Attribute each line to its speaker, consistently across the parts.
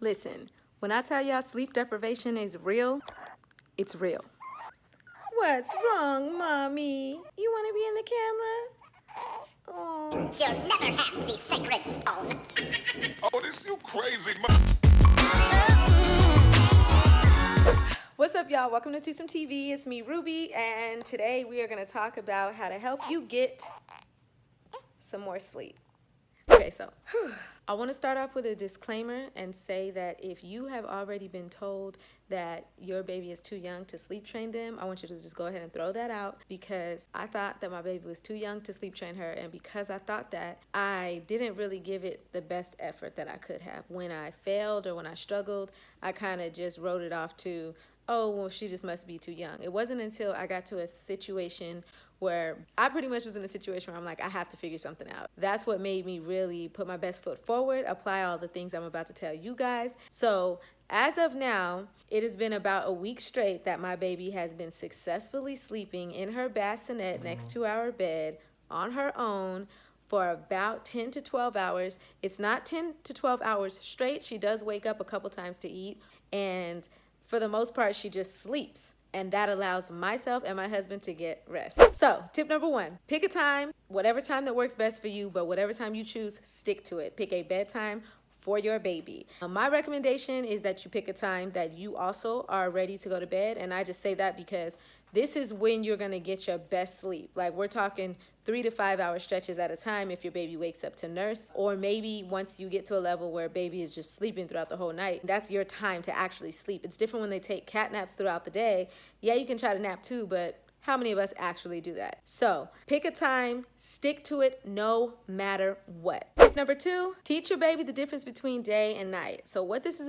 Speaker 1: Listen, when I tell y'all sleep deprivation is real, it's real. What's wrong, Mommy? You want to be in the camera? Oh.
Speaker 2: You'll never have the sacred stone.
Speaker 3: Oh, this you crazy,
Speaker 1: What's up, y'all? Welcome to Some TV. It's me, Ruby, and today we are going to talk about how to help you get some more sleep. Okay, so I want to start off with a disclaimer and say that if you have already been told that your baby is too young to sleep train them, I want you to just go ahead and throw that out, because I thought that my baby was too young to sleep train her, and because I thought that, I didn't really give it the best effort that I could have. When I failed or when I struggled, I kind of just wrote it off to, oh, well, she just must be too young. It wasn't until I got to a situation where I pretty much was in a situation where I'm like, I have to figure something out. That's what made me really put my best foot forward, apply all the things I'm about to tell you guys. So as of now, it has been about a week straight that my baby has been successfully sleeping in her bassinet next to our bed on her own for about 10 to 12 hours. It's not 10 to 12 hours straight. She does wake up a couple times to eat, and for the most part, she just sleeps. And that allows myself and my husband to get rest. So, tip number one, pick a time, whatever time that works best for you, but whatever time you choose, stick to it. Pick a bedtime for your baby. My recommendation is that you pick a time that you also are ready to go to bed. And I just say that because this is when you're gonna get your best sleep. Like, we're talking 3 to 5 hour stretches at a time if your baby wakes up to nurse, or maybe once you get to a level where baby is just sleeping throughout the whole night, that's your time to actually sleep. It's different when they take cat naps throughout the day. Yeah, you can try to nap too, but how many of us actually do that? So pick a time, stick to it no matter what. Tip number two, teach your baby the difference between day and night. So what this is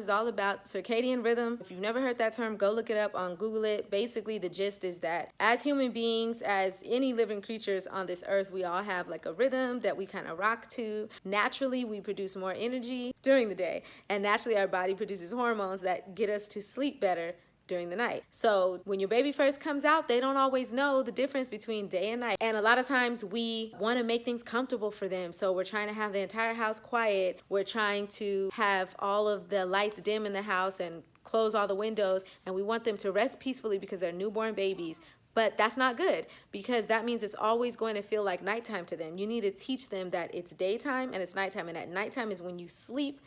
Speaker 1: all about circadian rhythm. If you've never heard that term, go look it up on Google it. Basically, the gist is that as human beings, as any living creatures on this earth, we all have like a rhythm that we kind of rock to. Naturally, we produce more energy during the day, and naturally our body produces hormones that get us to sleep better during the night. So when your baby first comes out, they don't always know the difference between day and night. And a lot of times we want to make things comfortable for them. So we're trying to have the entire house quiet. We're trying to have all of the lights dim in the house and close all the windows. And we want them to rest peacefully because they're newborn babies. But that's not good, because that means it's always going to feel like nighttime to them. You need to teach them that it's daytime and it's nighttime. And at nighttime is when you sleep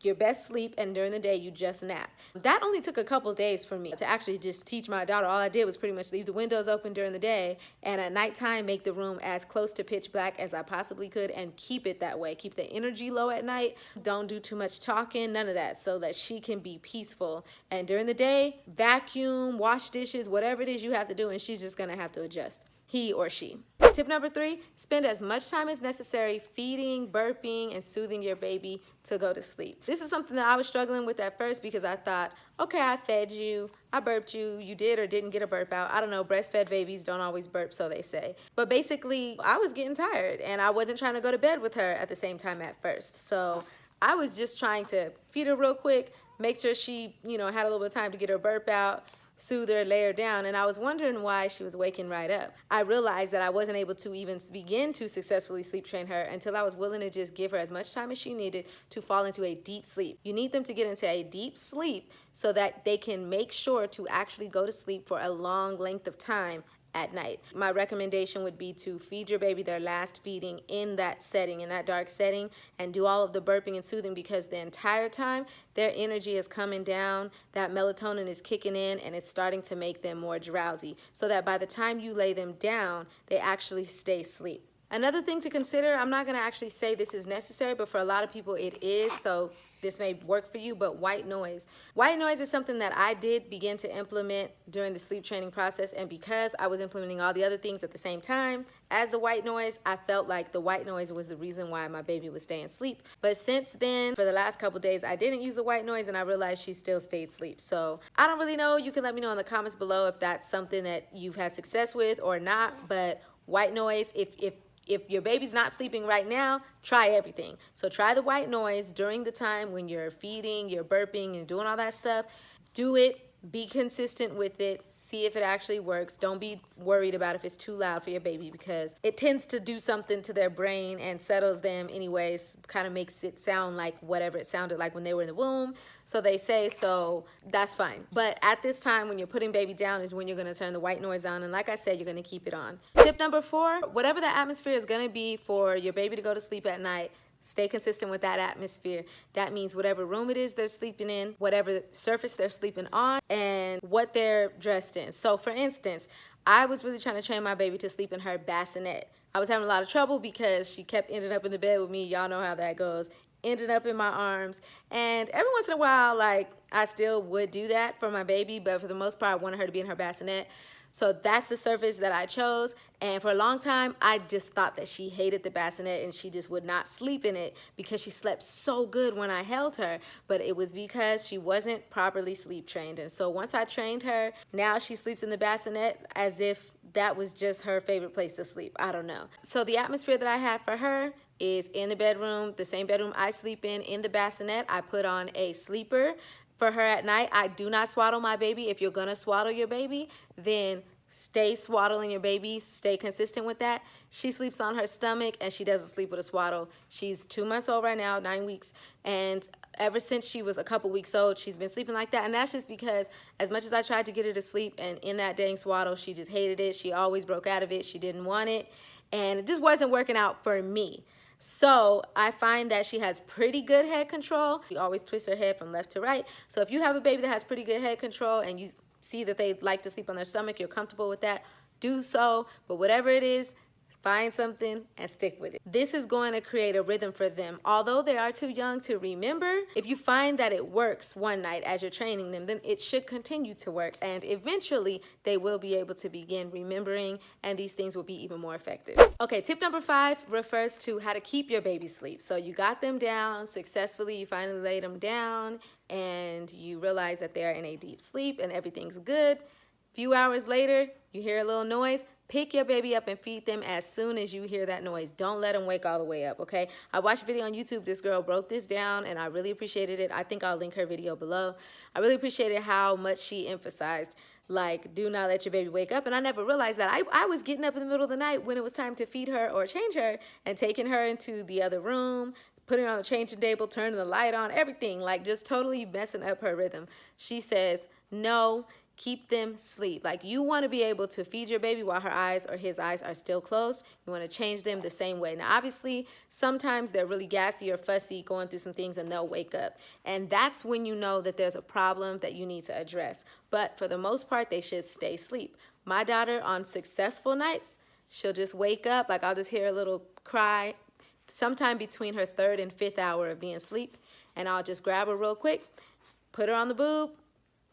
Speaker 1: your best sleep, and during the day you just nap. That only took a couple days for me to actually just teach my daughter. All I did was pretty much leave the windows open during the day, and at nighttime make the room as close to pitch black as I possibly could, and keep it that way. Keep the energy low at night. Don't do too much talking, none of that, so that she can be peaceful. And during the day, vacuum, wash dishes, whatever it is you have to do, and she's just gonna have to adjust. He or she. Tip number three, spend as much time as necessary feeding, burping, and soothing your baby to go to sleep. This is something that I was struggling with at first, because I thought, okay, I fed you, I burped you, you did or didn't get a burp out. I don't know, breastfed babies don't always burp, so they say. But basically, I was getting tired, and I wasn't trying to go to bed with her at the same time at first. So I was just trying to feed her real quick, make sure she, had a little bit of time to get her burp out, soothe her, lay her down, and I was wondering why she was waking right up. I realized that I wasn't able to even begin to successfully sleep train her until I was willing to just give her as much time as she needed to fall into a deep sleep. You need them to get into a deep sleep so that they can make sure to actually go to sleep for a long length of time at night. My recommendation would be to feed your baby their last feeding in that setting, in that dark setting, and do all of the burping and soothing, because the entire time their energy is coming down, that melatonin is kicking in, and it's starting to make them more drowsy, so that by the time you lay them down, they actually stay asleep. Another thing to consider, I'm not going to actually say this is necessary, but for a lot of people it is, so this may work for you, but white noise. White noise is something that I did begin to implement during the sleep training process, and because I was implementing all the other things at the same time as the white noise, I felt like the white noise was the reason why my baby was staying asleep. But since then, for the last couple days, I didn't use the white noise, and I realized she still stayed asleep. So I don't really know. You can let me know in the comments below if that's something that you've had success with or not, but white noise, if your baby's not sleeping right now, try everything. So try the white noise during the time when you're feeding, you're burping, and doing all that stuff. Do it. Be consistent with it. See see if it actually works. Don't be worried about if it's too loud for your baby, because it tends to do something to their brain and settles them anyways, kind of makes it sound like whatever it sounded like when they were in the womb. So they say, so that's fine. But at this time, when you're putting baby down is when you're gonna turn the white noise on. And like I said, you're gonna keep it on. Tip number 4, whatever the atmosphere is gonna be for your baby to go to sleep at night, stay consistent with that atmosphere. That means whatever room it is they're sleeping in, whatever surface they're sleeping on, and what they're dressed in. So for instance, I was really trying to train my baby to sleep in her bassinet. I was having a lot of trouble because she kept ending up in the bed with me. Y'all know how that goes. Ended up in my arms. And every once in a while, like, I still would do that for my baby, but for the most part, I wanted her to be in her bassinet. So that's the surface that I chose. And for a long time, I just thought that she hated the bassinet and she just would not sleep in it because she slept so good when I held her. But it was because she wasn't properly sleep trained. And so once I trained her, now she sleeps in the bassinet as if that was just her favorite place to sleep. I don't know. So the atmosphere that I have for her is in the bedroom, the same bedroom I sleep in the bassinet. I put on a sleeper for her at night. I do not swaddle my baby. If you're gonna swaddle your baby, then stay swaddling your baby. Stay consistent with that. She sleeps on her stomach and she doesn't sleep with a swaddle. She's 2 months old right now, 9 weeks. And ever since she was a couple weeks old, she's been sleeping like that. And that's just because as much as I tried to get her to sleep and in that dang swaddle, she just hated it. She always broke out of it. She didn't want it. And it just wasn't working out for me. So I find that she has pretty good head control. She always twists her head from left to right. So if you have a baby that has pretty good head control and you see that they like to sleep on their stomach, you're comfortable with that, do so. But whatever it is, find something and stick with it. This is going to create a rhythm for them. Although they are too young to remember, if you find that it works one night as you're training them, then it should continue to work. And eventually they will be able to begin remembering and these things will be even more effective. Okay, tip number 5 refers to how to keep your baby asleep. So you got them down successfully, you finally laid them down and you realize that they're in a deep sleep and everything's good. A few hours later, you hear a little noise. Pick your baby up and feed them as soon as you hear that noise. Don't let them wake all the way up, okay? I watched a video on YouTube. This girl broke this down, and I really appreciated it. I think I'll link her video below. I really appreciated how much she emphasized, like, do not let your baby wake up. And I never realized that. I was getting up in the middle of the night when it was time to feed her or change her and taking her into the other room, putting her on the changing table, turning the light on, everything, like just totally messing up her rhythm. She says, no, keep them asleep. Like, you want to be able to feed your baby while her eyes or his eyes are still closed. You want to change them the same way. Now, obviously, sometimes they're really gassy or fussy, going through some things, and they'll wake up. And that's when you know that there's a problem that you need to address. But for the most part, they should stay asleep. My daughter, on successful nights, she'll just wake up. Like, I'll just hear a little cry sometime between her 3rd and 5th hour of being asleep. And I'll just grab her real quick, put her on the boob.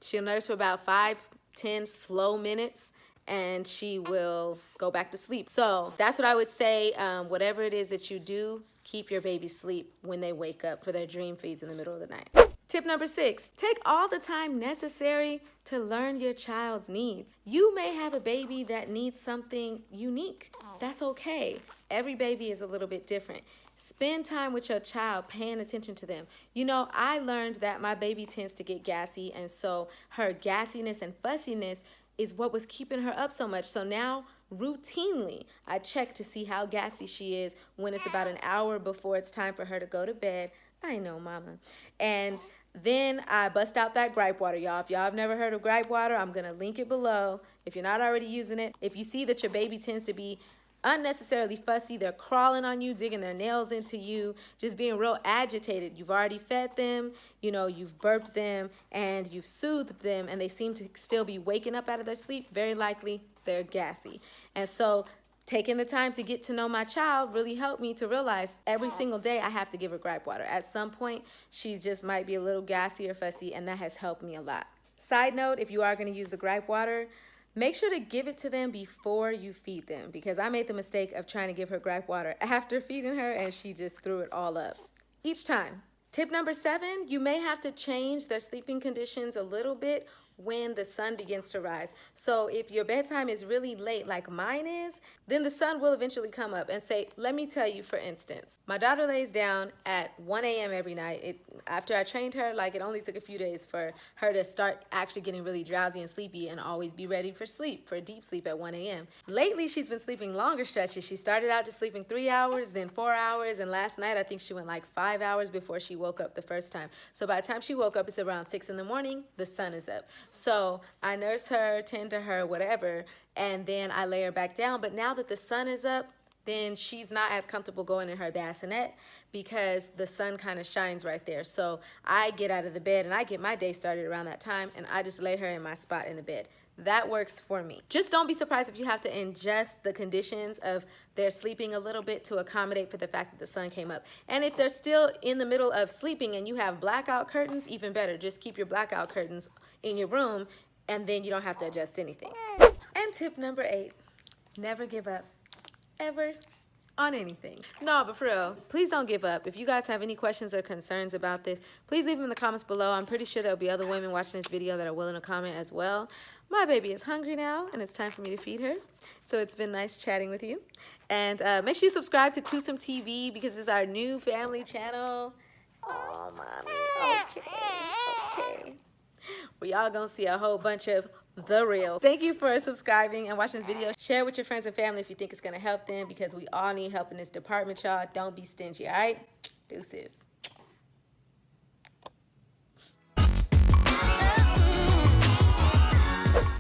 Speaker 1: She'll nurse for about 5-10 slow minutes and she will go back to sleep. So that's what I would say. Whatever it is that you do, keep your baby asleep when they wake up for their dream feeds in the middle of the night. Tip number 6, take all the time necessary to learn your child's needs. You may have a baby that needs something unique. That's okay. Every baby is a little bit different. Spend time with your child, paying attention to them. You know, I learned that my baby tends to get gassy, and so her gassiness and fussiness is what was keeping her up so much. So now, routinely, I check to see how gassy she is when it's about an hour before it's time for her to go to bed. I know, mama. And then I bust out that gripe water, y'all. If y'all have never heard of gripe water, I'm going to link it below. If you're not already using it, if you see that your baby tends to be unnecessarily fussy, they're crawling on you, digging their nails into you, just being real agitated. You've already fed them, you know, you've burped them, and you've soothed them, and they seem to still be waking up out of their sleep. Very likely they're gassy. And so taking the time to get to know my child really helped me to realize every single day I have to give her gripe water. At some point, she just might be a little gassy or fussy, and that has helped me a lot. Side note, if you are going to use the gripe water, make sure to give it to them before you feed them, because I made the mistake of trying to give her gripe water after feeding her and she just threw it all up each time. Tip number 7, you may have to change their sleeping conditions a little bit when the sun begins to rise. So if your bedtime is really late like mine is, then the sun will eventually come up and say, let me tell you, for instance, my daughter lays down at 1 a.m. every night. After I trained her, like, it only took a few days for her to start actually getting really drowsy and sleepy and always be ready for sleep, for deep sleep at 1 a.m. Lately, she's been sleeping longer stretches. She started out just sleeping 3 hours, then 4 hours, and last night I think she went like 5 hours before she woke up the first time. So by the time she woke up, it's around 6 in the morning, the sun is up. So I nurse her, tend to her, whatever, and then I lay her back down. But now that the sun is up, then she's not as comfortable going in her bassinet because the sun kind of shines right there. So I get out of the bed and I get my day started around that time, and I just lay her in my spot in the bed. That works for me. Just don't be surprised if you have to adjust the conditions of their sleeping a little bit to accommodate for the fact that the sun came up. And if they're still in the middle of sleeping and you have blackout curtains, even better. Just keep your blackout curtains in your room, and then you don't have to adjust anything. And tip number 8, never give up, ever, on anything. No, but for real, please don't give up. If you guys have any questions or concerns about this, please leave them in the comments below. I'm pretty sure there'll be other women watching this video that are willing to comment as well. My baby is hungry now, and it's time for me to feed her. So it's been nice chatting with you. And make sure you subscribe to Twosome TV because it's our new family channel. Oh, mommy. Okay. Where y'all gonna see a whole bunch of the real. Thank you for subscribing and watching this video. Share with your friends and family if you think it's gonna help them, because we all need help in this department, y'all. Don't be stingy, all right? Deuces.